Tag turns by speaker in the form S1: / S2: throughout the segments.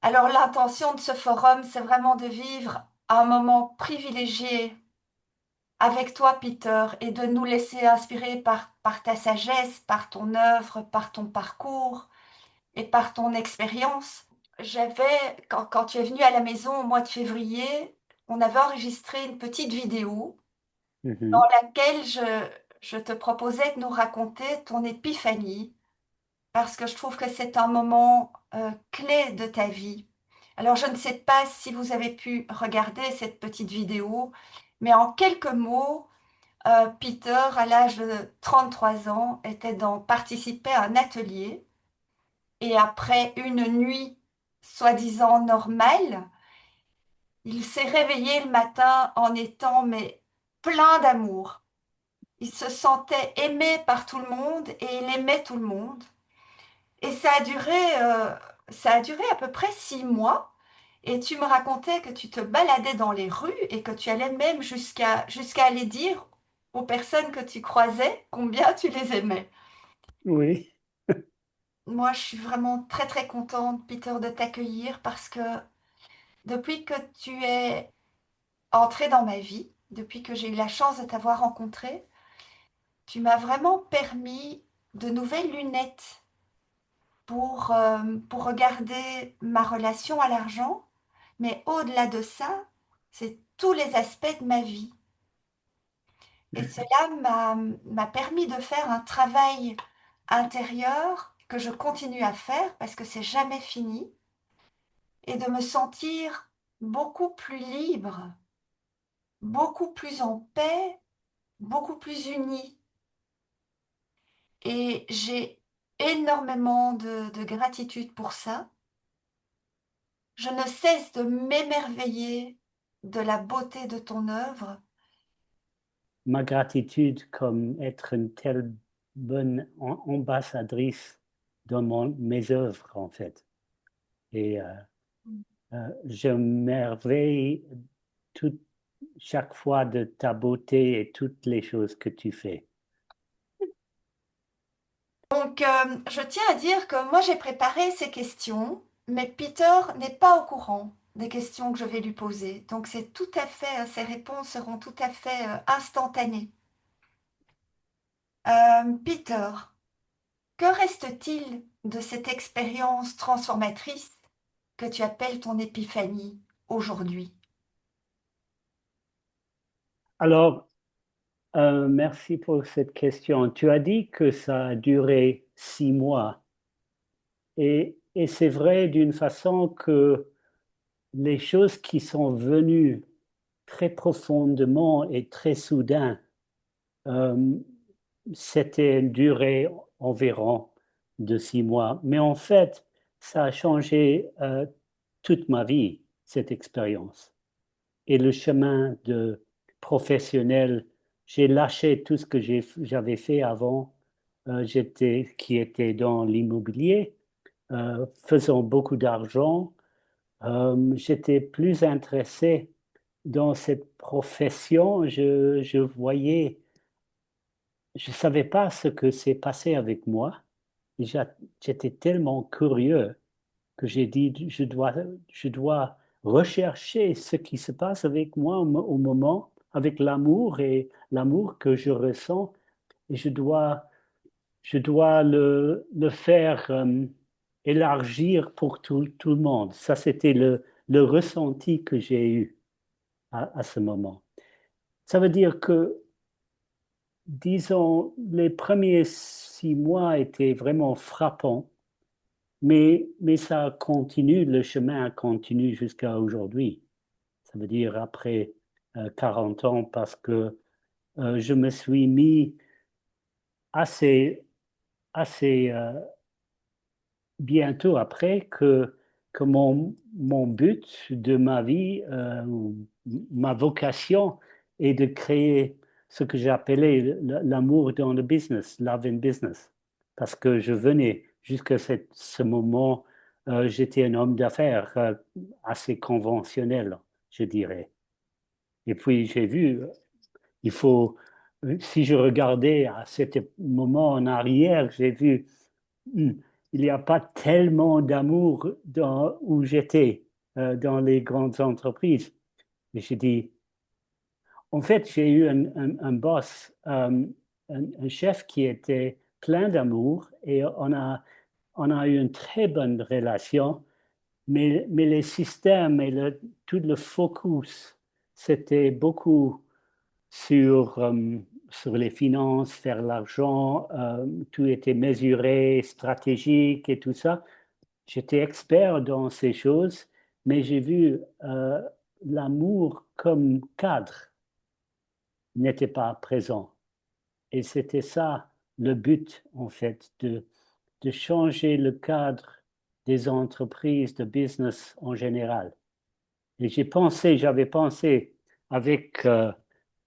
S1: Alors, l'intention de ce forum, c'est vraiment de vivre un moment privilégié avec toi, Peter, et de nous laisser inspirer par ta sagesse, par ton œuvre, par ton parcours et par ton expérience. Quand tu es venu à la maison au mois de février, on avait enregistré une petite vidéo dans
S2: Mhm.
S1: laquelle je te proposais de nous raconter ton épiphanie, parce que je trouve que c'est un moment clé de ta vie. Alors, je ne sais pas si vous avez pu regarder cette petite vidéo, mais en quelques mots, Peter, à l'âge de 33 ans, participait à un atelier et après une nuit soi-disant normale, il s'est réveillé le matin en étant mais plein d'amour. Il se sentait aimé par tout le monde et il aimait tout le monde. Et ça a duré à peu près 6 mois. Et tu me racontais que tu te baladais dans les rues et que tu allais même jusqu'à aller dire aux personnes que tu croisais combien tu les aimais.
S2: Oui.
S1: Moi, je suis vraiment très très contente, Peter, de t'accueillir parce que depuis que tu es entré dans ma vie, depuis que j'ai eu la chance de t'avoir rencontré, tu m'as vraiment permis de nouvelles lunettes pour regarder ma relation à l'argent, mais au-delà de ça, c'est tous les aspects de ma vie. Et cela m'a permis de faire un travail intérieur que je continue à faire parce que c'est jamais fini et de me sentir beaucoup plus libre, beaucoup plus en paix, beaucoup plus unie. Et j'ai énormément de gratitude pour ça. Je ne cesse de m'émerveiller de la beauté de ton œuvre.
S2: Ma gratitude comme être une telle bonne ambassadrice dans mes œuvres, en fait. Et je m'émerveille tout, chaque fois de ta beauté et toutes les choses que tu fais.
S1: Donc, je tiens à dire que moi, j'ai préparé ces questions, mais Peter n'est pas au courant des questions que je vais lui poser. Donc, c'est tout à fait, ces réponses seront tout à fait instantanées. Peter, que reste-t-il de cette expérience transformatrice que tu appelles ton épiphanie aujourd'hui?
S2: Alors, merci pour cette question. Tu as dit que ça a duré 6 mois. Et c'est vrai d'une façon que les choses qui sont venues très profondément et très soudain, euh, c'était une durée environ de 6 mois. Mais en fait, ça a changé toute ma vie, cette expérience. Et le chemin de professionnel, j'ai lâché tout ce que j'avais fait avant, qui était dans l'immobilier, faisant beaucoup d'argent. J'étais plus intéressé dans cette profession. Je voyais, je ne savais pas ce que s'est passé avec moi. Et j'étais tellement curieux que j'ai dit, je dois rechercher ce qui se passe avec moi au moment, avec l'amour et l'amour que je ressens. Et je dois le faire élargir pour tout le monde. Ça, c'était le ressenti que j'ai eu à ce moment. Ça veut dire que, disons, les premiers 6 mois étaient vraiment frappants, mais ça continue, le chemin continue jusqu'à aujourd'hui. Ça veut dire après 40 ans, parce que je me suis mis assez, assez bientôt après que mon but de ma vie, ma vocation est de créer ce que j'ai appelé l'amour dans le business, love in business. Parce que je venais jusqu'à ce moment, j'étais un homme d'affaires assez conventionnel, je dirais. Et puis j'ai vu, il faut, si je regardais à cet moment en arrière, j'ai vu, il n'y a pas tellement d'amour dans où j'étais, dans les grandes entreprises. Et j'ai dit, en fait, j'ai eu un boss, un chef qui était plein d'amour et on a eu une très bonne relation, mais les systèmes et tout le focus, c'était beaucoup sur, sur les finances, faire l'argent, tout était mesuré, stratégique et tout ça. J'étais expert dans ces choses, mais j'ai vu l'amour comme cadre n'était pas présent. Et c'était ça le but, en fait, de changer le cadre des entreprises, de business en général. Et j'avais pensé avec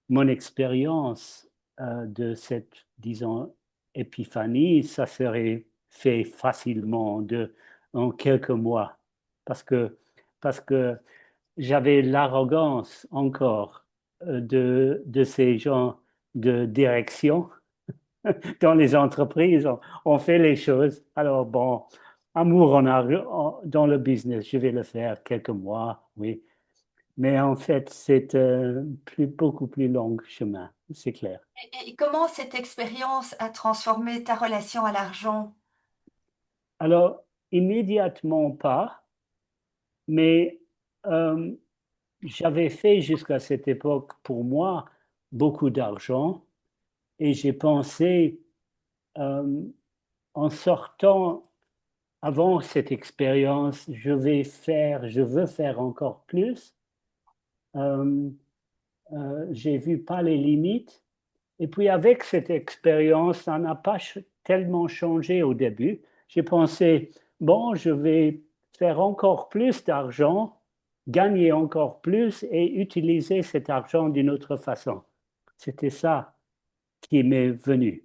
S2: mon expérience de cette, disons, épiphanie, ça serait fait facilement en quelques mois. Parce que, parce que j'avais l'arrogance encore de ces gens de direction dans les entreprises. On fait les choses. Alors bon, amour dans le business, je vais le faire quelques mois, oui. Mais en fait, c'est beaucoup plus long chemin, c'est clair.
S1: Et comment cette expérience a transformé ta relation à l'argent?
S2: Alors, immédiatement pas, mais euh, j'avais fait jusqu'à cette époque, pour moi, beaucoup d'argent et j'ai pensé, euh, en sortant, avant cette expérience, je veux faire encore plus. Euh, j'ai vu pas les limites. Et puis avec cette expérience, ça n'a pas tellement changé au début. J'ai pensé, bon, je vais faire encore plus d'argent, gagner encore plus et utiliser cet argent d'une autre façon. C'était ça qui m'est venu.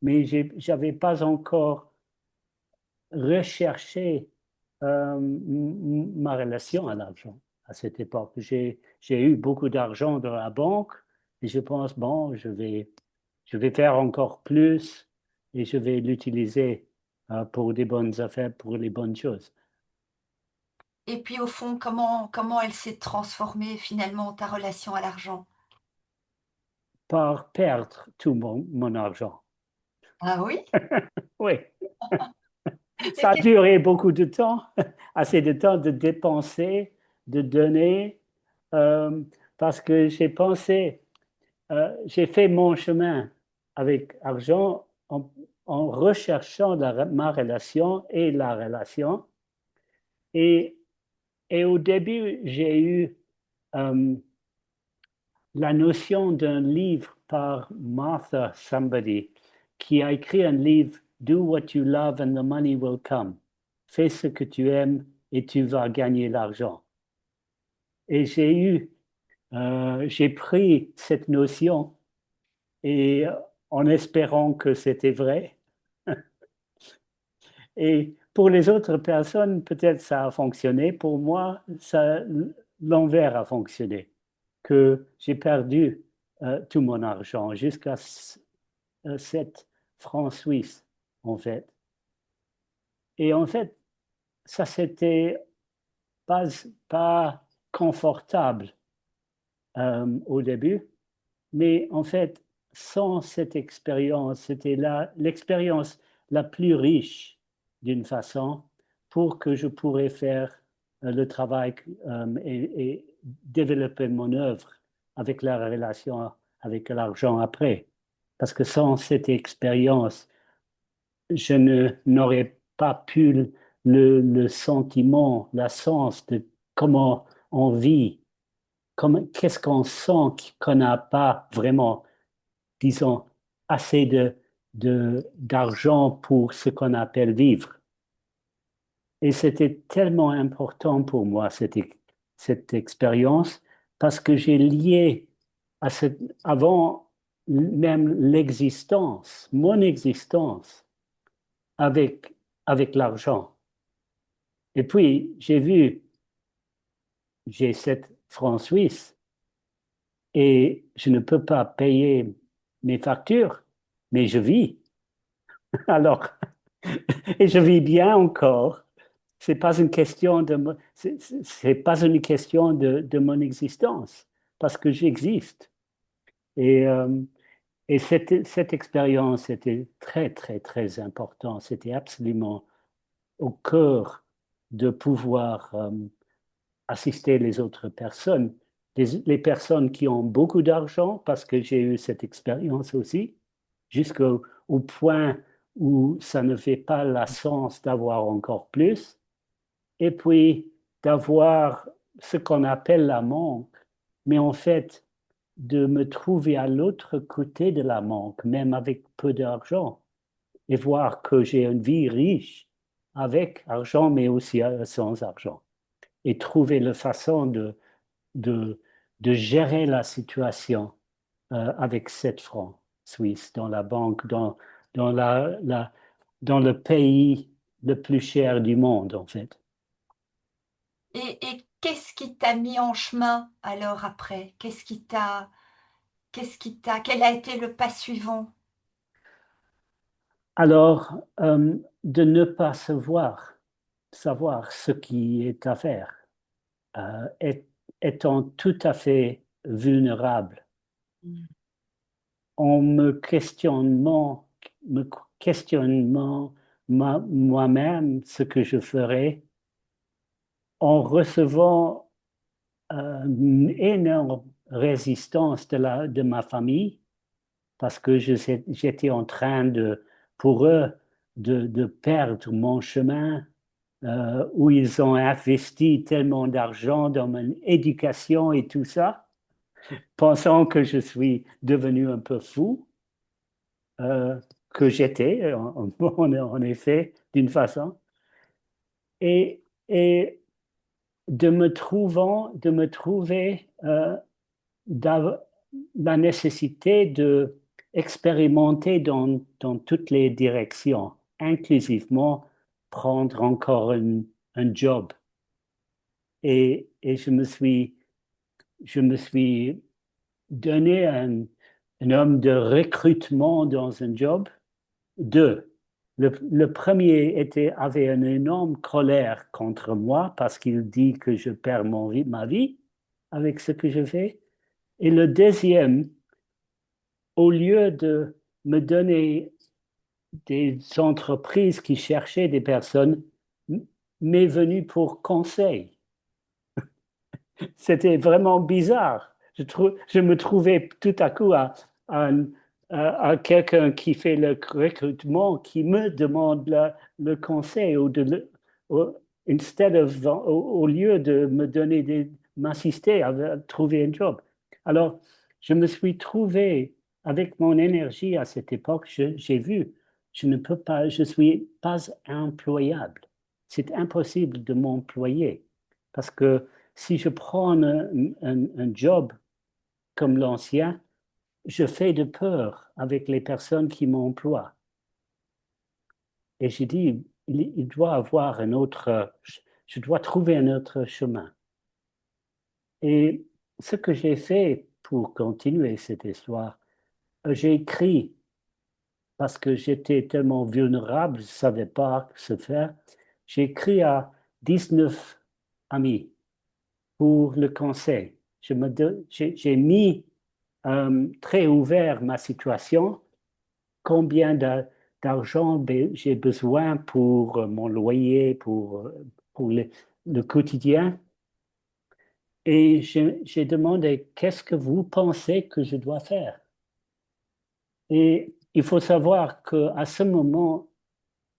S2: Mais j'avais pas encore recherché ma relation à l'argent à cette époque. J'ai eu beaucoup d'argent dans la banque et je pense, bon, je vais faire encore plus et je vais l'utiliser pour des bonnes affaires, pour les bonnes choses.
S1: Et puis au fond, comment elle s'est transformée finalement, ta relation à l'argent?
S2: Par perdre tout mon argent.
S1: Ah oui?
S2: Oui,
S1: Et
S2: ça a duré beaucoup de temps, assez de temps de dépenser, de donner, euh, parce que j'ai pensé, j'ai fait mon chemin avec argent en recherchant ma relation et la relation. Et, et au début, j'ai eu euh, la notion d'un livre par Martha Somebody qui a écrit un livre Do what you love and the money will come. Fais ce que tu aimes et tu vas gagner l'argent. Et j'ai pris cette notion et en espérant que c'était vrai. Et pour les autres personnes, peut-être ça a fonctionné. Pour moi, l'envers a fonctionné. Que j'ai perdu tout mon argent jusqu'à 7 francs suisses, en fait. Et en fait, ça, c'était pas, pas confortable au début, mais en fait, sans cette expérience, c'était l'expérience la plus riche d'une façon pour que je pourrais faire le travail et développer mon œuvre avec la relation avec l'argent après. Parce que sans cette expérience, je n'aurais pas pu le sentiment, la sens de comment on vit, qu'est-ce qu'on sent qu'on n'a pas vraiment, disons, assez d'argent pour ce qu'on appelle vivre. Et c'était tellement important pour moi, cette expérience, parce que j'ai lié avant même l'existence, mon existence, avec, avec l'argent. Et puis, j'ai 7 francs suisses et je ne peux pas payer mes factures, mais je vis. Alors, Et je vis bien encore. C'est pas une question c'est pas une question de mon existence, parce que j'existe. Et, et cette expérience était très, très, très importante. C'était absolument au cœur de pouvoir assister les autres personnes. Les personnes qui ont beaucoup d'argent, parce que j'ai eu cette expérience aussi, jusqu'au au point où ça ne fait pas la sens d'avoir encore plus, et puis d'avoir ce qu'on appelle la manque, mais en fait, de me trouver à l'autre côté de la manque, même avec peu d'argent, et voir que j'ai une vie riche avec argent, mais aussi sans argent, et trouver la façon de, de gérer la situation avec 7 francs suisses dans la banque, dans, dans le pays le plus cher du monde, en fait.
S1: Et qu'est-ce qui t'a mis en chemin alors après? Quel a été le pas suivant?
S2: Alors, de ne pas savoir ce qui est à faire, étant tout à fait vulnérable,
S1: Mm.
S2: en me questionnant moi-même ce que je ferais, en recevant une énorme résistance de ma famille, parce que j'étais en train pour eux, de perdre mon chemin, où ils ont investi tellement d'argent dans mon éducation et tout ça, pensant que je suis devenu un peu fou, euh, que j'étais, en effet, d'une façon. Et de me trouver la nécessité de expérimenter dans toutes les directions, inclusivement prendre encore un job. Et je me suis donné un homme de recrutement dans un job. Deux. Le premier avait une énorme colère contre moi parce qu'il dit que je perds ma vie avec ce que je fais. Et le deuxième, au lieu de me donner des entreprises qui cherchaient des personnes, m'est venu pour conseil. C'était vraiment bizarre. Je me trouvais tout à coup à quelqu'un qui fait le recrutement, qui me demande le conseil au lieu de me donner m'assister à trouver un job. Alors, je me suis trouvé avec mon énergie à cette époque, j'ai vu, je ne peux pas, je suis pas employable. C'est impossible de m'employer parce que si je prends un job comme l'ancien, je fais de peur avec les personnes qui m'emploient. Et j'ai dit, il doit avoir un autre, je dois trouver un autre chemin. Et ce que j'ai fait pour continuer cette histoire, j'ai écrit parce que j'étais tellement vulnérable, je ne savais pas ce faire. J'ai écrit à 19 amis pour le conseil. J'ai mis très ouvert ma situation, combien d'argent j'ai besoin pour mon loyer, pour le quotidien. Et j'ai demandé, qu'est-ce que vous pensez que je dois faire? Et il faut savoir qu'à ce moment,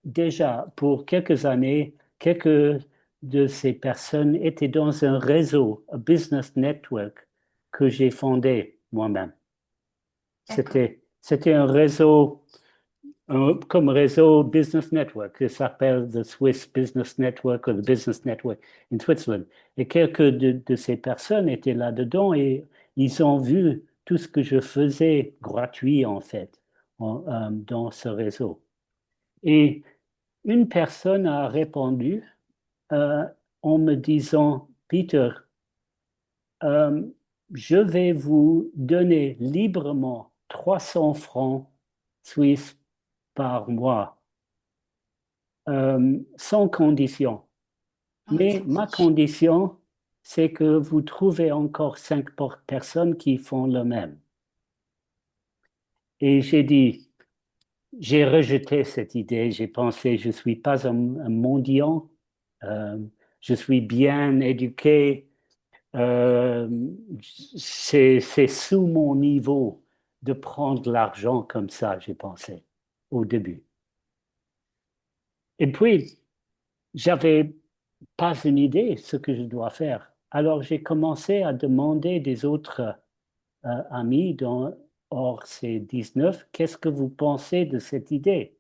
S2: déjà, pour quelques années, quelques de ces personnes étaient dans un réseau, un business network, que j'ai fondé moi-même.
S1: D'accord.
S2: C'était un réseau, comme réseau Business Network, qui s'appelle the Swiss Business Network ou the Business Network in Switzerland. Et quelques de ces personnes étaient là-dedans et ils ont vu tout ce que je faisais gratuit, en fait, dans ce réseau. Et une personne a répondu euh, en me disant, Peter, euh, je vais vous donner librement 300 francs suisses par mois sans condition.
S1: Ah,
S2: Mais
S1: c'est
S2: ma condition, c'est que vous trouvez encore personnes qui font le même. Et j'ai rejeté cette idée. J'ai pensé, je ne suis pas un mendiant. Euh, je suis bien éduqué. Euh, c'est sous mon niveau de prendre l'argent comme ça, j'ai pensé au début. Et puis, j'avais pas une idée ce que je dois faire. Alors, j'ai commencé à demander des autres amis hors ces 19, qu'est-ce que vous pensez de cette idée?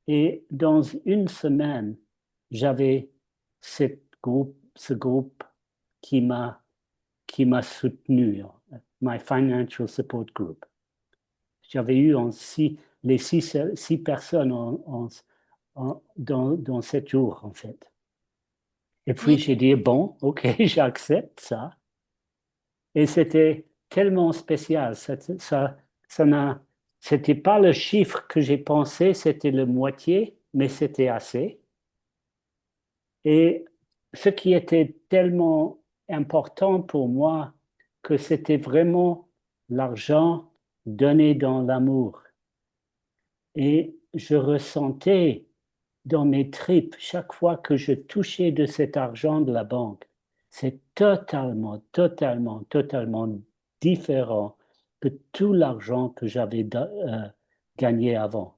S2: Et dans une semaine, j'avais ce groupe qui m'a qui m'a soutenu, my financial support group. J'avais eu les six personnes dans 7 jours, en fait. Et puis
S1: oui,
S2: j'ai dit, bon, ok, j'accepte ça. Et c'était tellement spécial. Ça c'était pas le chiffre que j'ai pensé, c'était le moitié, mais c'était assez. Et ce qui était tellement important pour moi, que c'était vraiment l'argent donné dans l'amour. Et je ressentais dans mes tripes chaque fois que je touchais de cet argent de la banque. C'est totalement, totalement, totalement différent que tout l'argent que j'avais gagné avant.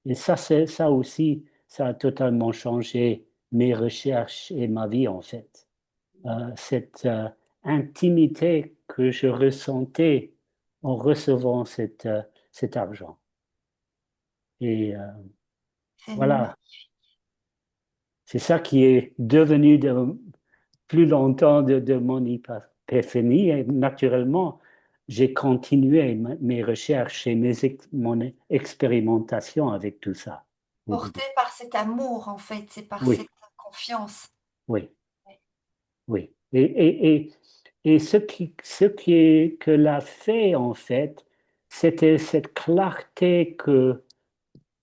S2: Et ça aussi, ça a totalement changé mes recherches et ma vie en fait. Cette intimité que je ressentais en recevant cet argent. Et
S1: c'est
S2: voilà, c'est ça qui est devenu plus longtemps de mon épiphanie. Et naturellement, j'ai continué mes recherches et mon expérimentation avec tout ça au
S1: porté
S2: début.
S1: par cet amour, en fait, c'est par
S2: Oui,
S1: cette confiance.
S2: oui,
S1: Ouais.
S2: oui. Et que l'a fait, en fait, c'était cette clarté que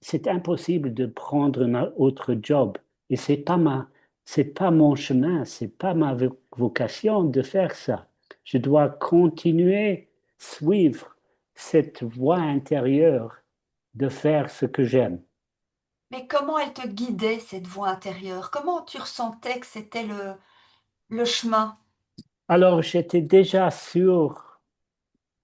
S2: c'est impossible de prendre un autre job. Et c'est pas mon chemin, c'est pas ma vocation de faire ça. Je dois continuer, suivre cette voie intérieure de faire ce que j'aime.
S1: Mais comment elle te guidait, cette voix intérieure? Comment tu ressentais que c'était le chemin?
S2: Alors, j'étais déjà sur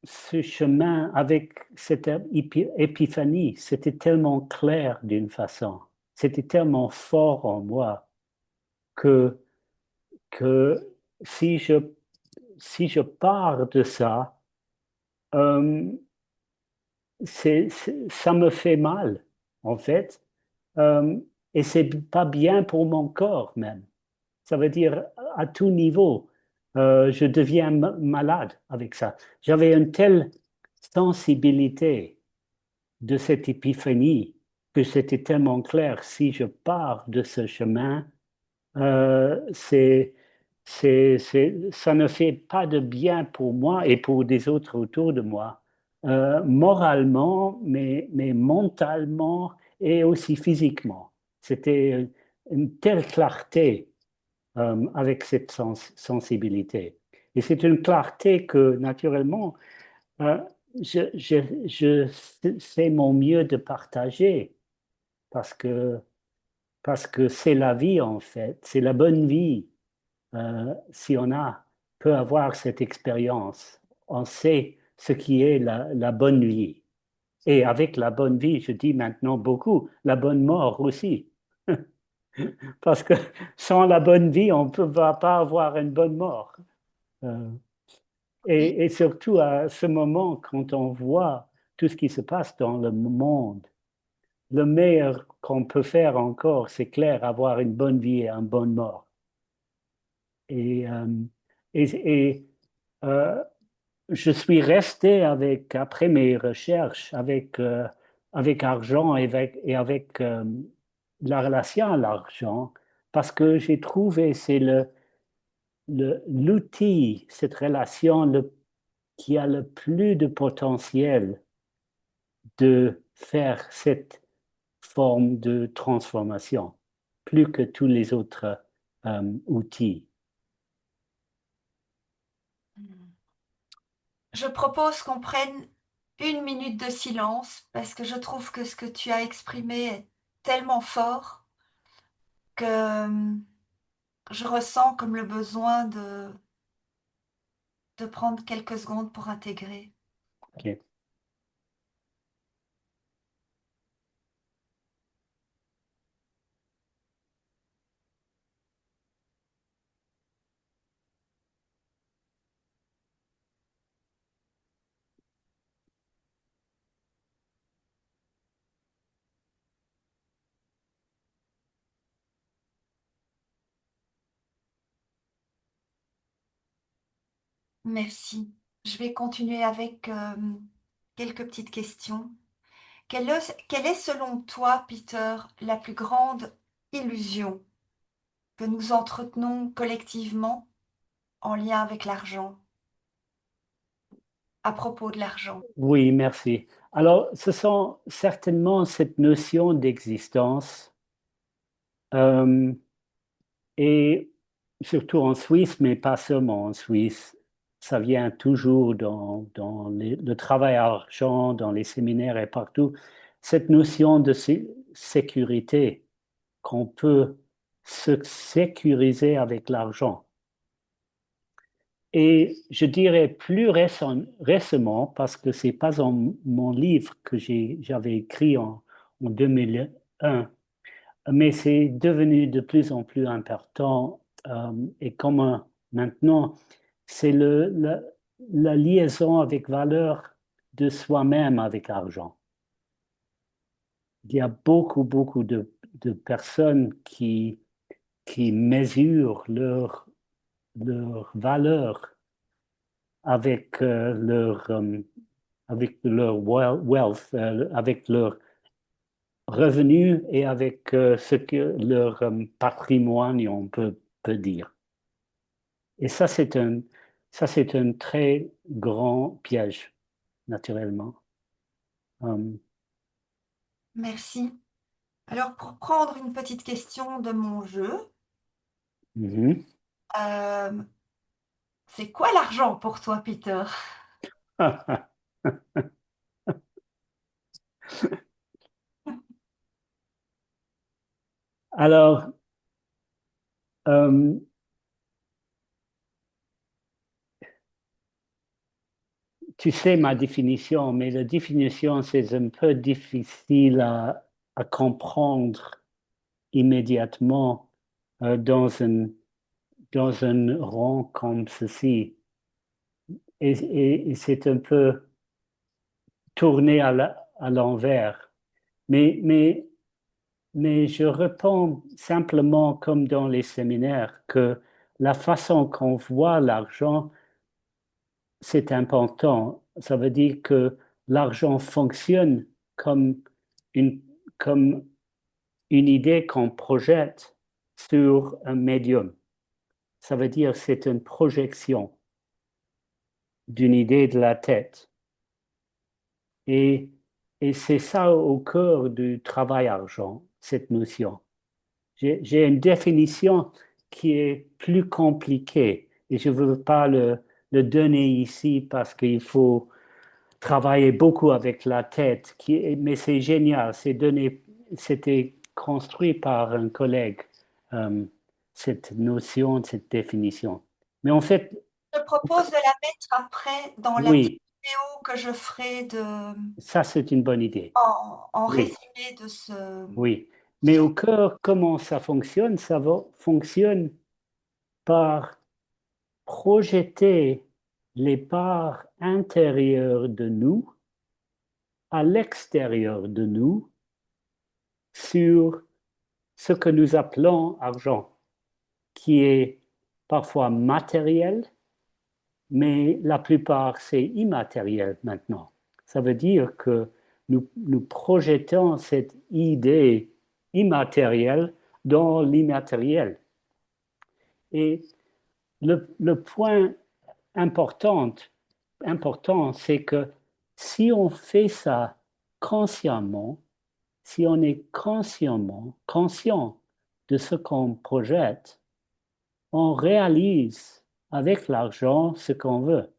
S2: ce chemin avec cette épiphanie. C'était tellement clair d'une façon. C'était tellement fort en moi que, que si je si je pars de ça, euh, ça me fait mal, en fait. Euh, et c'est pas bien pour mon corps même. Ça veut dire à tout niveau, je deviens malade avec ça. J'avais une telle sensibilité de cette épiphanie que c'était tellement clair. Si je pars de ce chemin, ça ne fait pas de bien pour moi et pour des autres autour de moi, moralement, mais mentalement et aussi physiquement. C'était une telle clarté avec cette sensibilité. Et c'est une clarté que, naturellement, euh, je fais mon mieux de partager parce que, parce que c'est la vie, en fait, c'est la bonne vie si peut avoir cette expérience, on sait ce qui est la bonne vie. Et avec la bonne vie, je dis maintenant beaucoup, la bonne mort aussi. Parce que sans la bonne vie, on ne va pas avoir une bonne mort. Euh,
S1: Oui,
S2: et surtout à ce moment, quand on voit tout ce qui se passe dans le monde, le meilleur qu'on peut faire encore, c'est clair, avoir une bonne vie et une bonne mort. Et, euh, et euh, je suis resté après mes recherches, avec argent et avec la relation à l'argent, parce que j'ai trouvé c'est l'outil, cette relation qui a le plus de potentiel de faire cette forme de transformation, plus que tous les autres outils.
S1: Je propose qu'on prenne 1 minute de silence parce que je trouve que ce que tu as exprimé est tellement fort que je ressens comme le besoin de prendre quelques secondes pour intégrer.
S2: Ok.
S1: Merci. Je vais continuer avec quelques petites questions. Quelle est selon toi, Peter, la plus grande illusion que nous entretenons collectivement en lien avec l'argent, à propos de l'argent?
S2: Oui, merci. Alors, ce sont certainement cette notion d'existence euh, et surtout en Suisse, mais pas seulement en Suisse. Ça vient toujours dans le travail à argent, dans les séminaires et partout. Cette notion de sécurité, qu'on peut se sécuriser avec l'argent. Et je dirais plus récemment, parce que c'est pas dans mon livre que j'avais écrit en 2001, mais c'est devenu de plus en plus important et commun maintenant, c'est la liaison avec valeur de soi-même avec argent. Il y a beaucoup de personnes qui mesurent leur valeur avec avec leur wealth, avec leur revenu et avec ce que leur patrimoine, on peut dire. Et ça, c'est un très grand piège, naturellement. Euh,
S1: Merci. Alors, pour prendre une petite question de mon jeu,
S2: mhm.
S1: euh, c'est quoi l'argent pour toi, Peter?
S2: Alors, euh, tu sais ma définition, mais la définition, c'est un peu difficile à comprendre immédiatement dans un rang comme ceci. Et c'est un peu tourné à l'envers. Mais, mais, mais je réponds simplement comme dans les séminaires que la façon qu'on voit l'argent, c'est important. Ça veut dire que l'argent fonctionne comme une, comme une idée qu'on projette sur un médium. Ça veut dire que c'est une projection d'une idée de la tête. Et, et c'est ça au cœur du travail argent, cette notion. J'ai une définition qui est plus compliquée et je ne veux pas le donner ici parce qu'il faut travailler beaucoup avec la tête, mais c'est génial, c'était construit par un collègue, euh, cette notion, cette définition. Mais en fait,
S1: Je propose de la mettre après dans la petite
S2: oui,
S1: vidéo que je ferai
S2: ça c'est une bonne idée.
S1: en
S2: Oui.
S1: résumé de ce,
S2: Oui, mais
S1: ce...
S2: au cœur, comment ça fonctionne? Fonctionne par projeter les parts intérieures de nous à l'extérieur de nous sur ce que nous appelons argent, qui est parfois matériel, mais la plupart c'est immatériel maintenant. Ça veut dire que nous projetons cette idée immatérielle dans l'immatériel. Et le point important, important c'est que si on fait ça consciemment, si on est conscient de ce qu'on projette, on réalise avec l'argent ce qu'on veut.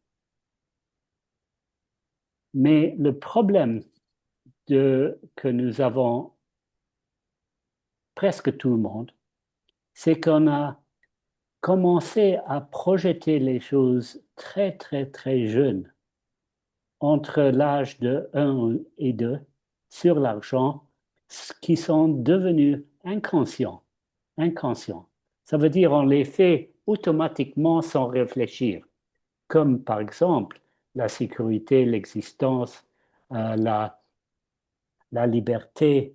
S2: Mais le problème que nous avons, presque tout le monde, c'est qu'on a commencé à projeter les choses très, très, très jeunes, entre l'âge de 1 et 2, sur l'argent, qui sont devenus inconscients. Inconscients. Ça veut dire on les fait automatiquement sans réfléchir, comme par exemple la sécurité, l'existence, la, la liberté,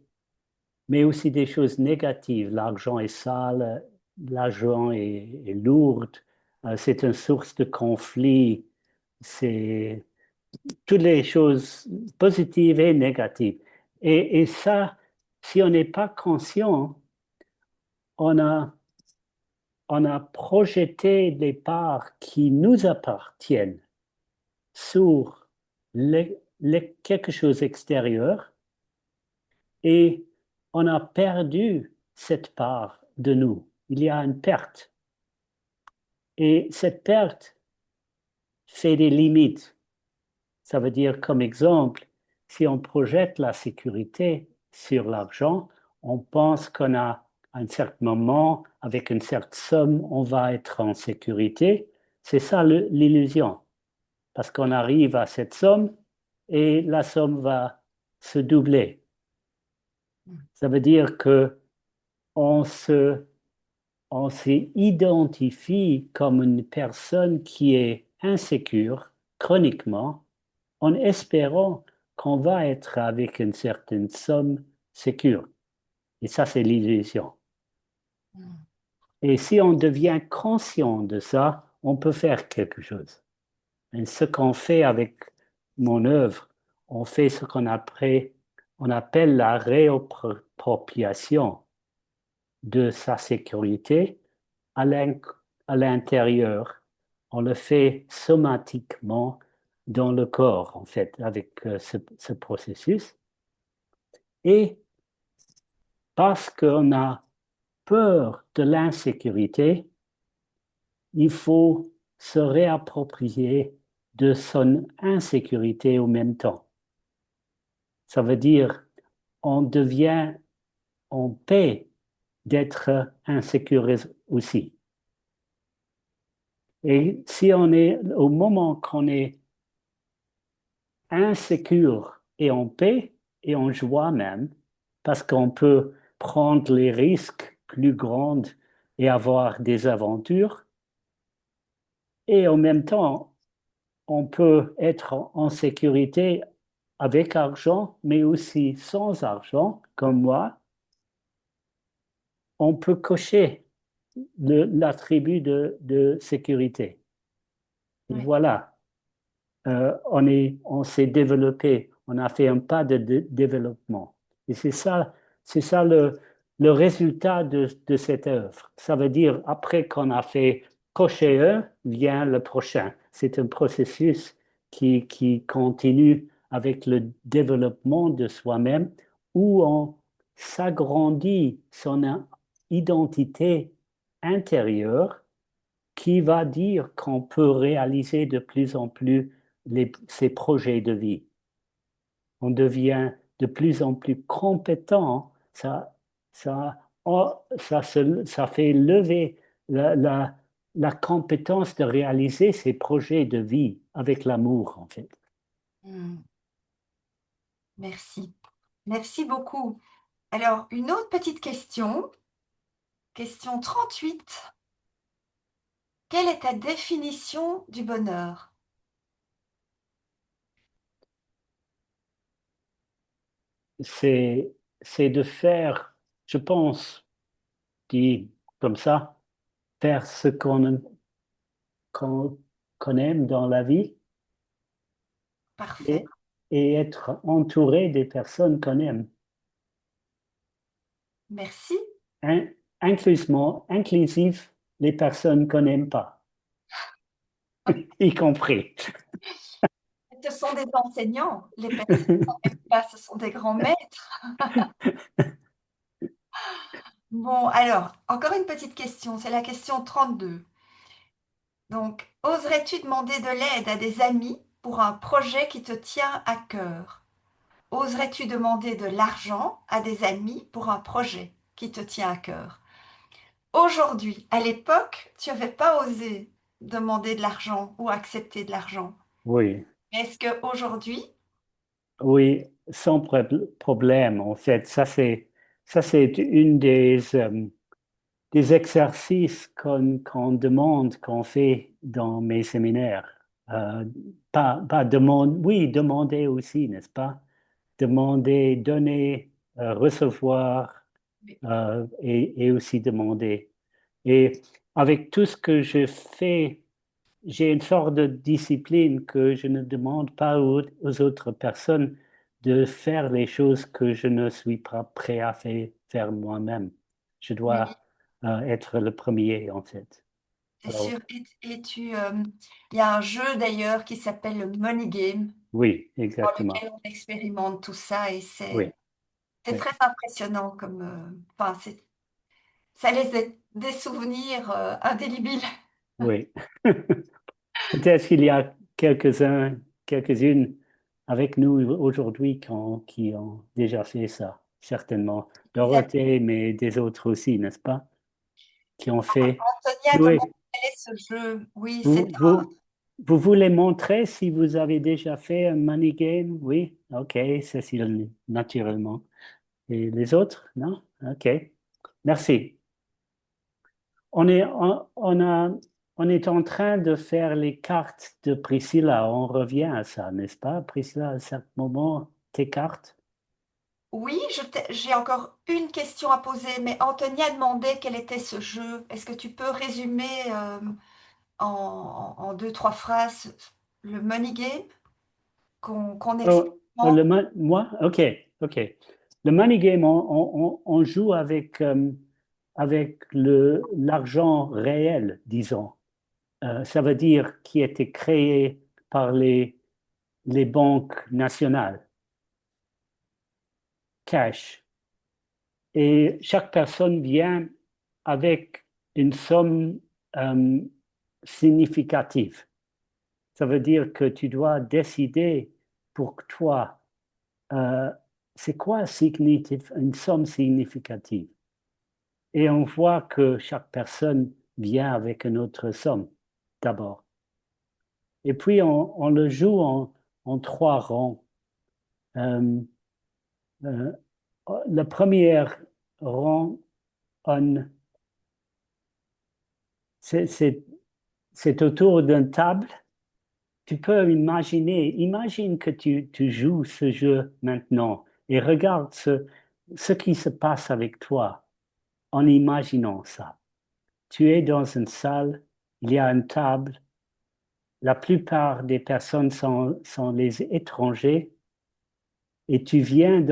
S2: mais aussi des choses négatives. L'argent est sale, l'argent est lourd, c'est une source de conflit, c'est toutes les choses positives et négatives. Et ça, si on n'est pas conscient, on a, on a projeté les parts qui nous appartiennent sur quelque chose d'extérieur et on a perdu cette part de nous. Il y a une perte. Et cette perte fait des limites. Ça veut dire, comme exemple, si on projette la sécurité sur l'argent, on pense qu'on a à un certain moment, avec une certaine somme, on va être en sécurité. C'est ça l'illusion, parce qu'on arrive à cette somme et la somme va se doubler. Ça veut dire que on se, on s'identifie comme une personne qui est insécure chroniquement en espérant qu'on va être avec une certaine somme sécure. Et ça, c'est l'illusion.
S1: Mm.
S2: Et si on devient conscient de ça, on peut faire quelque chose. Et ce qu'on fait avec mon œuvre, on fait ce on appelle la réappropriation de sa sécurité à l'intérieur. On le fait somatiquement dans le corps, en fait, avec ce processus. Et parce qu'on a peur de l'insécurité, il faut se réapproprier de son insécurité au même temps. Ça veut dire on devient en paix d'être insécure aussi. Et si on est au moment qu'on est insécure et en paix et en joie même, parce qu'on peut prendre les risques plus grands et avoir des aventures, et en même temps, on peut être en sécurité avec argent, mais aussi sans argent, comme moi. On peut cocher l'attribut de sécurité. Et
S1: Ouais.
S2: voilà, on s'est développé, on a fait un pas de développement. Et c'est ça le résultat de cette œuvre. Ça veut dire, après qu'on a fait cocher un, vient le prochain. C'est un processus qui continue avec le développement de soi-même, où on s'agrandit son identité intérieure qui va dire qu'on peut réaliser de plus en plus ses projets de vie. On devient de plus en plus compétent. Ça, ça fait lever la compétence de réaliser ses projets de vie avec l'amour, en fait.
S1: Mm. Merci. Merci beaucoup. Alors, une autre petite question. Question 38. Quelle est ta définition du bonheur?
S2: C'est, c'est de faire, je pense, dit comme ça, faire ce qu'on, qu'on aime dans la vie et,
S1: Parfait.
S2: et être entouré des personnes qu'on aime,
S1: Merci.
S2: inclusif les personnes qu'on n'aime pas, y compris.
S1: Ce sont des enseignants. Les personnes là, ce sont des grands maîtres. Bon, alors, encore une petite question. C'est la question 32. Donc, oserais-tu demander de l'aide à des amis pour un projet qui te tient à cœur? Oserais-tu demander de l'argent à des amis pour un projet qui te tient à cœur? Aujourd'hui, à l'époque, tu n'avais pas osé demander de l'argent ou accepter de l'argent.
S2: Oui,
S1: Est-ce qu'aujourd'hui,
S2: oui, sans problème, en fait. Ça c'est une des exercices qu'on demande, qu'on fait dans mes séminaires. Euh, pas demander, oui, demander aussi, n'est-ce pas? Demander, donner, recevoir, et aussi demander. Et avec tout ce que je fais, j'ai une sorte de discipline que je ne demande pas aux autres personnes de faire les choses que je ne suis pas prêt à faire moi-même. Je
S1: oui,
S2: dois être le premier, en fait.
S1: c'est
S2: Alors,
S1: sûr. Il y a un jeu d'ailleurs qui s'appelle le Money Game,
S2: oui,
S1: dans
S2: exactement.
S1: lequel on expérimente tout ça et
S2: Oui,
S1: c'est
S2: oui,
S1: très impressionnant comme, enfin, ça laisse des souvenirs indélébiles.
S2: oui. Peut-être qu'il y a quelques-uns, quelques-unes avec nous aujourd'hui qui ont déjà fait ça, certainement. Dorothée, mais des autres aussi, n'est-ce pas? Qui ont fait.
S1: Antonia demande
S2: Oui.
S1: quel est ce jeu. Oui,
S2: Vous, vous, vous voulez montrer si vous avez déjà fait un money game? Oui, ok, Cécile, naturellement. Et les autres? Non? Ok, merci. On est en train de faire les cartes de Priscilla. On revient à ça, n'est-ce pas, Priscilla, à ce moment, tes cartes?
S1: oui, j'ai encore une question à poser, mais Antonia demandait quel était ce jeu. Est-ce que tu peux résumer en deux, trois phrases le Money Game qu'on explique?
S2: Oh, moi? Ok, ok. Le money game, on joue avec l'argent réel, disons. Ça veut dire qui a été créé par les banques nationales, cash. Et chaque personne vient avec une somme euh, significative. Ça veut dire que tu dois décider pour toi, euh, c'est quoi une somme significative. Et on voit que chaque personne vient avec une autre somme d'abord. Et puis on le joue en trois rangs. Euh, euh, le premier rang, on, c'est c'est- c'est autour d'une table. Tu peux imagine que tu joues ce jeu maintenant et regarde ce qui se passe avec toi en imaginant ça. Tu es dans une salle, il y a une table, la plupart des personnes sont les étrangers et tu viens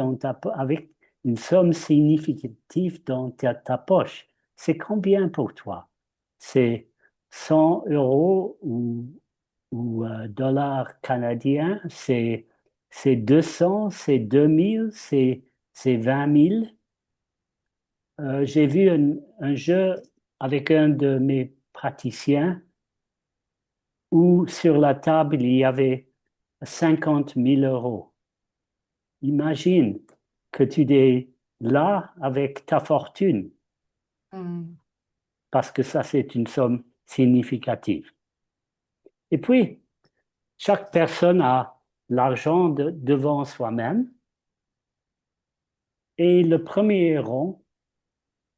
S2: avec une somme significative dans ta poche. C'est combien pour toi? C'est 100 euros ou dollars canadiens? C'est 200, c'est 2000, c'est 20 000? J'ai vu un jeu avec un de mes praticiens où sur la table il y avait 50 000 euros. Imagine que tu es là avec ta fortune,
S1: Hmm.
S2: parce que ça, c'est une somme significative. Et puis, chaque personne a l'argent devant soi-même. Et le premier rang,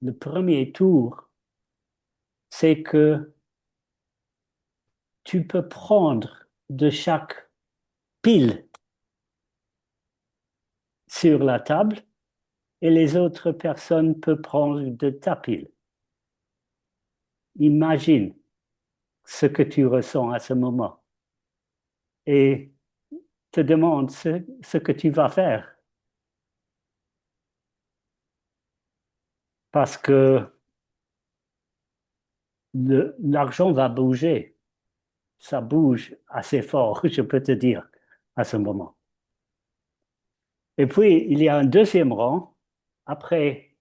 S2: le premier tour, c'est que tu peux prendre de chaque pile sur la table et les autres personnes peuvent prendre de ta pile. Imagine ce que tu ressens à ce moment et te demande ce que tu vas faire parce que l'argent va bouger. Ça bouge assez fort, je peux te dire. à ce moment. Et puis, il y a un deuxième rang. Après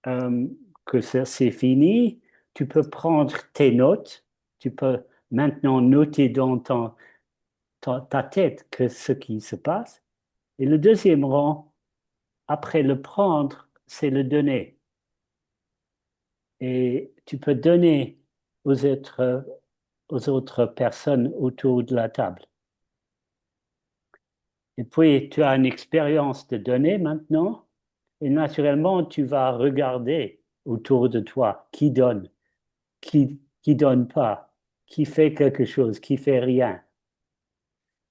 S2: euh, que c'est fini, tu peux prendre tes notes. Tu peux maintenant noter dans ta tête que ce qui se passe. Et le deuxième rang, après le prendre, c'est le donner. Et tu peux donner aux autres personnes autour de la table. Et puis, tu as une expérience de donner maintenant. Et naturellement, tu vas regarder autour de toi qui donne, qui donne pas, qui fait quelque chose, qui fait rien,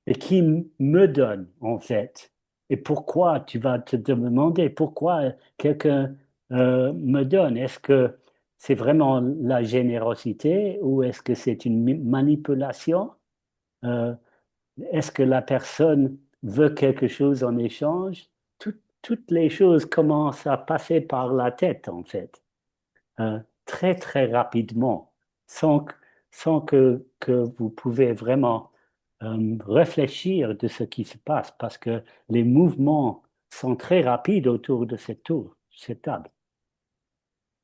S2: et qui me donne en fait. Et pourquoi tu vas te demander pourquoi quelqu'un me donne? Est-ce que c'est vraiment la générosité ou est-ce que c'est une manipulation? Euh, Est-ce que la personne veut quelque chose en échange? Toutes les choses commencent à passer par la tête, en fait, très, très rapidement, sans, sans que vous pouvez vraiment réfléchir de ce qui se passe, parce que les mouvements sont très rapides autour de cette table.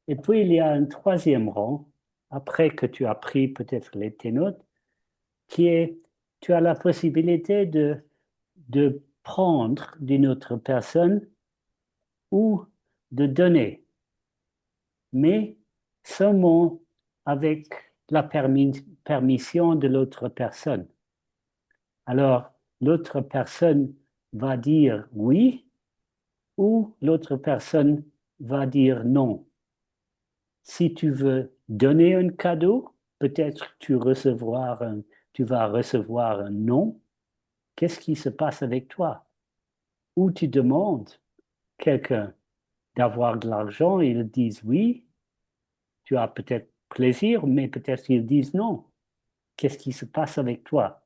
S2: Et puis, il y a un troisième rang, après que tu as pris peut-être tes notes, qui est, tu as la possibilité de prendre d'une autre personne ou de donner, mais seulement avec la permission de l'autre personne. Alors, l'autre personne va dire oui ou l'autre personne va dire non. Si tu veux donner un cadeau, peut-être tu vas recevoir un non. Qu'est-ce qui se passe avec toi? Ou tu demandes quelqu'un d'avoir de l'argent, ils disent oui, tu as peut-être plaisir, mais peut-être ils disent non. Qu'est-ce qui se passe avec toi?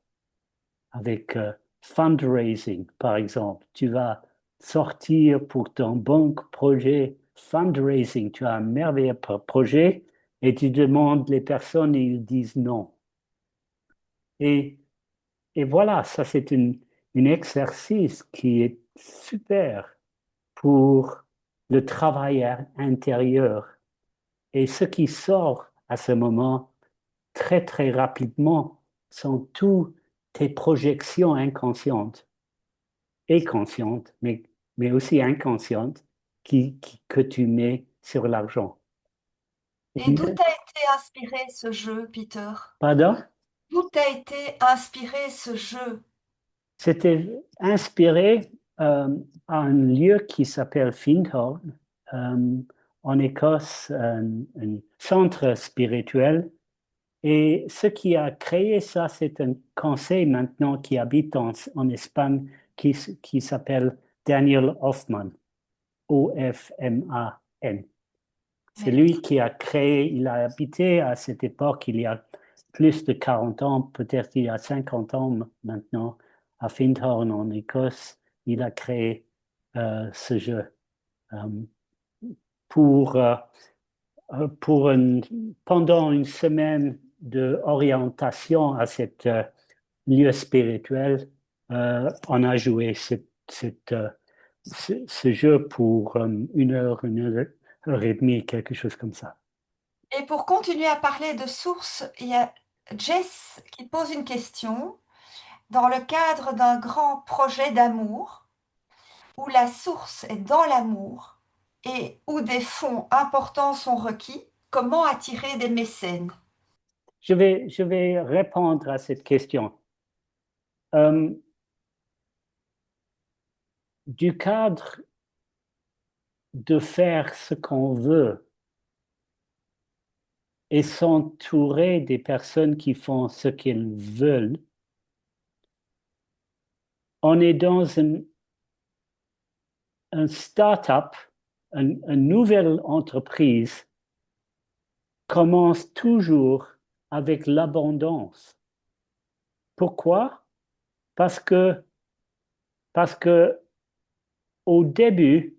S2: Avec fundraising, par exemple, tu vas sortir pour ton bon projet fundraising, tu as un merveilleux projet et tu demandes les personnes et ils disent non. Et, et voilà, ça c'est un exercice qui est super pour le travail intérieur. Et ce qui sort à ce moment, très, très rapidement, sont toutes tes projections inconscientes et conscientes, mais aussi inconscientes, que tu mets sur l'argent.
S1: Et d'où t'a été inspiré ce jeu, Peter?
S2: Pardon?
S1: D'où t'a été inspiré ce jeu?
S2: C'était inspiré à un lieu qui s'appelle Findhorn, euh, en Écosse, un centre spirituel. Et ce qui a créé ça, c'est un conseil maintenant qui habite en Espagne qui s'appelle Daniel Hoffman, Ofman. C'est
S1: Oui.
S2: lui qui a créé, il a habité à cette époque, il y a plus de 40 ans, peut-être il y a 50 ans maintenant, à Findhorn en Écosse. Il a créé ce jeu euh, pour, euh, pendant une semaine d'orientation à cet lieu spirituel. On a joué ce jeu pour une heure et demie, quelque chose comme ça.
S1: Et pour continuer à parler de sources, il y a Jess qui pose une question. Dans le cadre d'un grand projet d'amour, où la source est dans l'amour et où des fonds importants sont requis, comment attirer des mécènes?
S2: Je vais répondre à cette question. Euh, du cadre de faire ce qu'on veut et s'entourer des personnes qui font ce qu'elles veulent, on est dans un start-up, une nouvelle entreprise commence toujours avec l'abondance. Pourquoi? Parce que, parce que au début,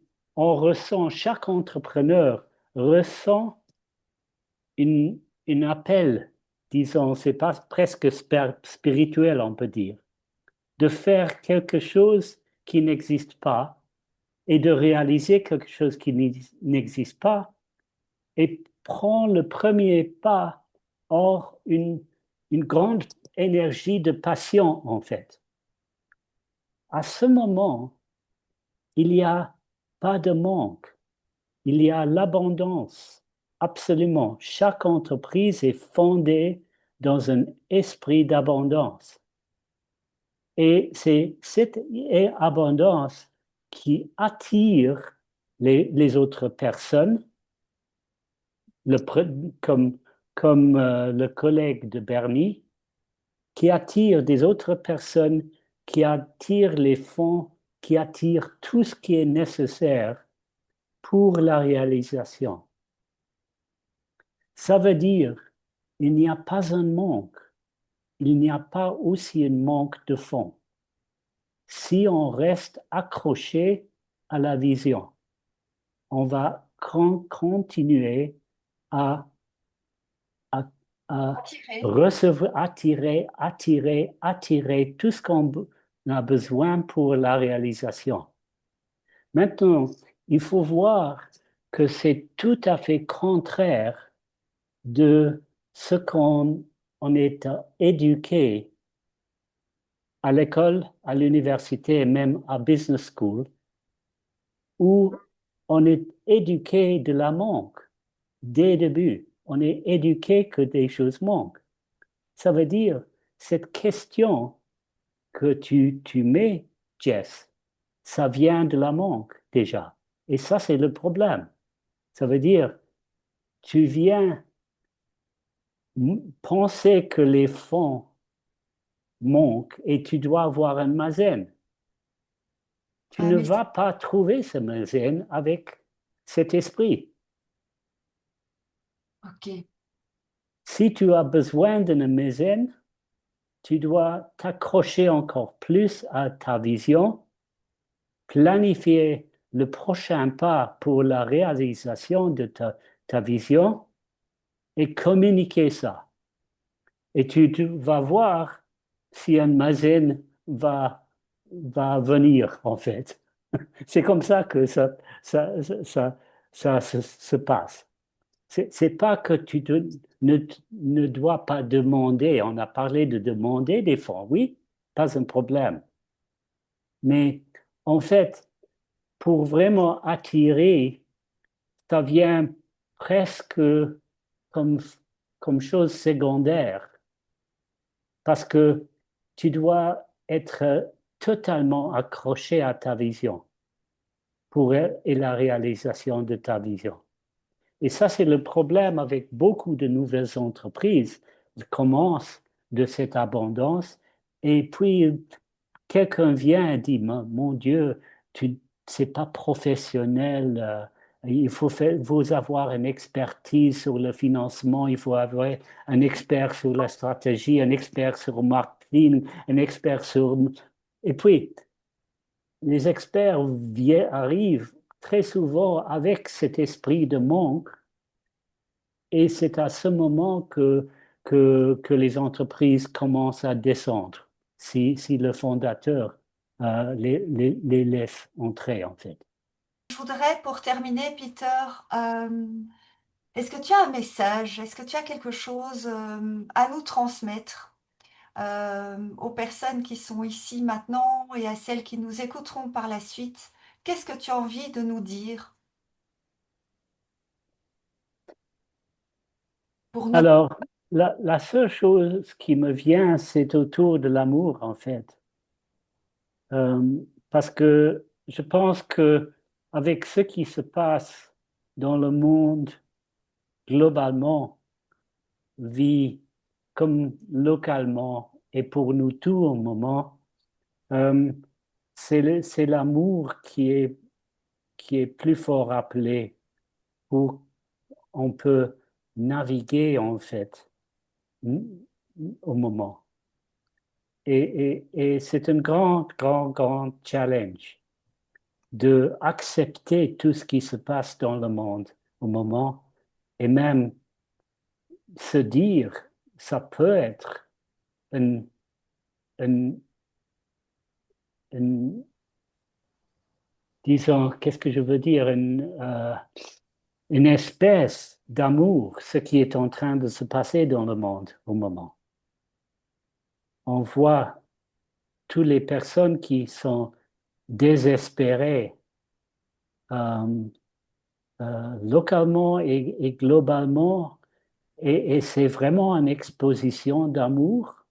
S2: chaque entrepreneur ressent une, une appel, disons, c'est pas presque spirituel, on peut dire. de faire quelque chose qui n'existe pas et de réaliser quelque chose qui n'existe pas et prend le premier pas hors une grande énergie de passion, en fait. À ce moment, il n'y a pas de manque, il y a l'abondance. Absolument. Chaque entreprise est fondée dans un esprit d'abondance. Et c'est cette abondance qui attire les autres personnes, le, comme, comme le collègue de Bernie, qui attire des autres personnes, qui attire les fonds, qui attire tout ce qui est nécessaire pour la réalisation. Ça veut dire il n'y a pas un manque, il n'y a pas aussi un manque de fonds. Si on reste accroché à la vision, on va continuer à, à, à
S1: Attiré.
S2: recevoir, attirer tout ce qu'on a besoin pour la réalisation. Maintenant, il faut voir que c'est tout à fait contraire de ce qu'on on est éduqué à l'école, à l'université et même à business school, où on est éduqué de la manque dès le début. On est éduqué que des choses manquent. Ça veut dire, cette question que tu mets, Jess, ça vient de la manque déjà. Et ça, c'est le problème. Ça veut dire, tu viens penser que les fonds manquent et tu dois avoir un mazen. Tu ne
S1: Mais
S2: vas pas trouver ce mazen avec cet esprit.
S1: ok.
S2: Si tu as besoin d'une maison, tu dois t'accrocher encore plus à ta vision, planifier le prochain pas pour la réalisation de ta vision et communiquer ça. Et tu vas voir si un mazen va venir, en fait. C'est comme ça que ça se passe. C'est pas que ne, ne dois pas demander. On a parlé de demander des fonds, oui, pas un problème. Mais en fait, pour vraiment attirer, ça vient presque comme, comme chose secondaire parce que tu dois être totalement accroché à ta vision pour et la réalisation de ta vision. Et ça, c'est le problème avec beaucoup de nouvelles entreprises. Elles commencent de cette abondance et puis quelqu'un vient et dit, mon Dieu, c'est pas professionnel. Il faut avoir une expertise sur le financement, il faut avoir un expert sur la stratégie, un expert sur le marketing, un expert sur... Et puis, les experts arrivent très souvent avec cet esprit de manque et c'est à ce moment que les entreprises commencent à descendre, si le fondateur les laisse entrer, en fait.
S1: Je voudrais, pour terminer, Peter, est-ce que tu as un message? Est-ce que tu as quelque chose à nous transmettre aux personnes qui sont ici maintenant et à celles qui nous écouteront par la suite? Qu'est-ce que tu as envie de nous dire pour notre...
S2: Alors, la seule chose qui me vient, c'est autour de l'amour, en fait. Euh, Parce que je pense que avec ce qui se passe dans le monde globalement, vit comme localement et pour nous tous au moment, euh, c'est l'amour qui est plus fort appelé où on peut naviguer en fait mm, au moment. Et c'est un grand challenge de accepter tout ce qui se passe dans le monde au moment et même se dire, ça peut être un, un une- disons, qu'est-ce que je veux dire, une espèce d'amour, ce qui est en train de se passer dans le monde au moment. On voit toutes les personnes qui sont désespérées euh, localement et globalement, et c'est vraiment une exposition d'amour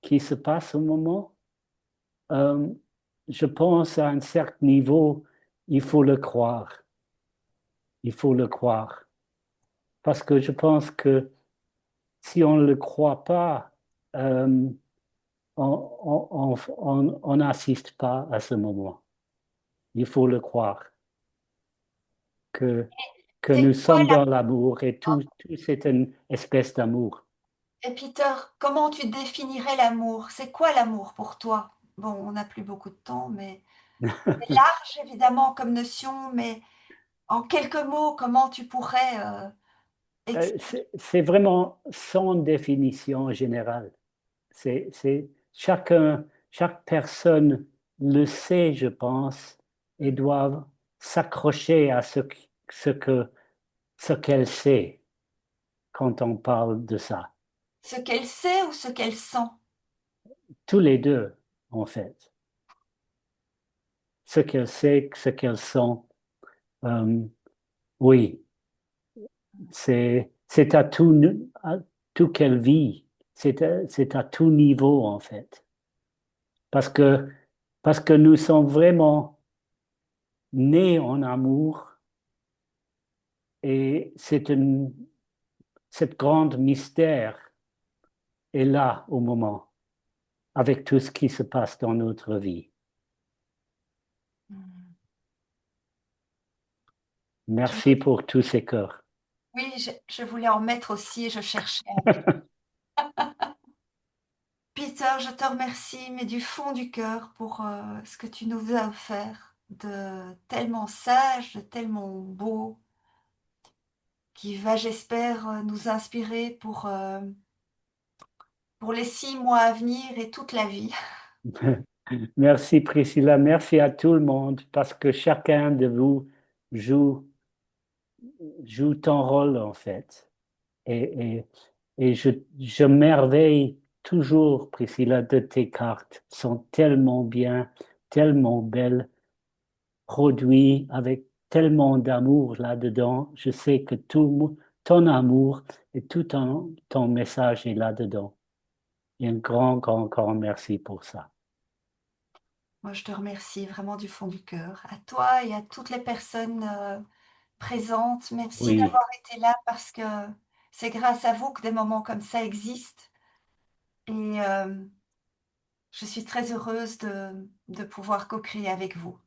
S2: qui se passe au moment. Euh, je pense à un certain niveau, il faut le croire. Il faut le croire. Parce que je pense que si on ne le croit pas, euh, on n'assiste pas à ce moment. Il faut le croire, que, que
S1: C'est
S2: nous
S1: quoi
S2: sommes dans
S1: l'amour?
S2: l'amour et tout c'est une espèce d'amour.
S1: Et Peter, comment tu définirais l'amour? C'est quoi l'amour pour toi? Bon, on n'a plus beaucoup de temps, mais c'est large évidemment comme notion, mais en quelques mots, comment tu pourrais expliquer
S2: C'est vraiment sans définition générale. Chaque personne le sait, je pense, et doit s'accrocher à ce qu'elle sait quand on parle de ça.
S1: ce qu'elle sait ou ce qu'elle sent?
S2: Tous les deux, en fait. Ce qu'elle sait, ce qu'elle sent. Euh, oui, c'est à tout qu'elle vit. C'est à tout niveau, en fait. Parce que, parce que nous sommes vraiment nés en amour et cette grande mystère est là au moment, avec tout ce qui se passe dans notre vie.
S1: Hmm. Je-
S2: Merci pour tous ces cœurs.
S1: oui, je voulais en mettre aussi, je cherchais. Peter, je te remercie, mais du fond du cœur, pour ce que tu nous as offert, de tellement sage, de tellement beau, qui va, j'espère, nous inspirer pour les 6 mois à venir et toute la vie.
S2: Merci Priscilla, merci à tout le monde parce que chacun de vous joue, joue ton rôle en fait. Et, et, et je merveille toujours, Priscilla, de tes cartes. Elles sont tellement bien, tellement belles, produites avec tellement d'amour là-dedans. Je sais que tout ton amour et tout ton message est là-dedans. Et un grand, grand, grand merci pour ça.
S1: Moi, je te remercie vraiment du fond du cœur. À toi et à toutes les personnes présentes, merci
S2: Oui,
S1: d'avoir été là parce que c'est grâce à vous que des moments comme ça existent. Et je suis très heureuse de pouvoir co-créer avec vous.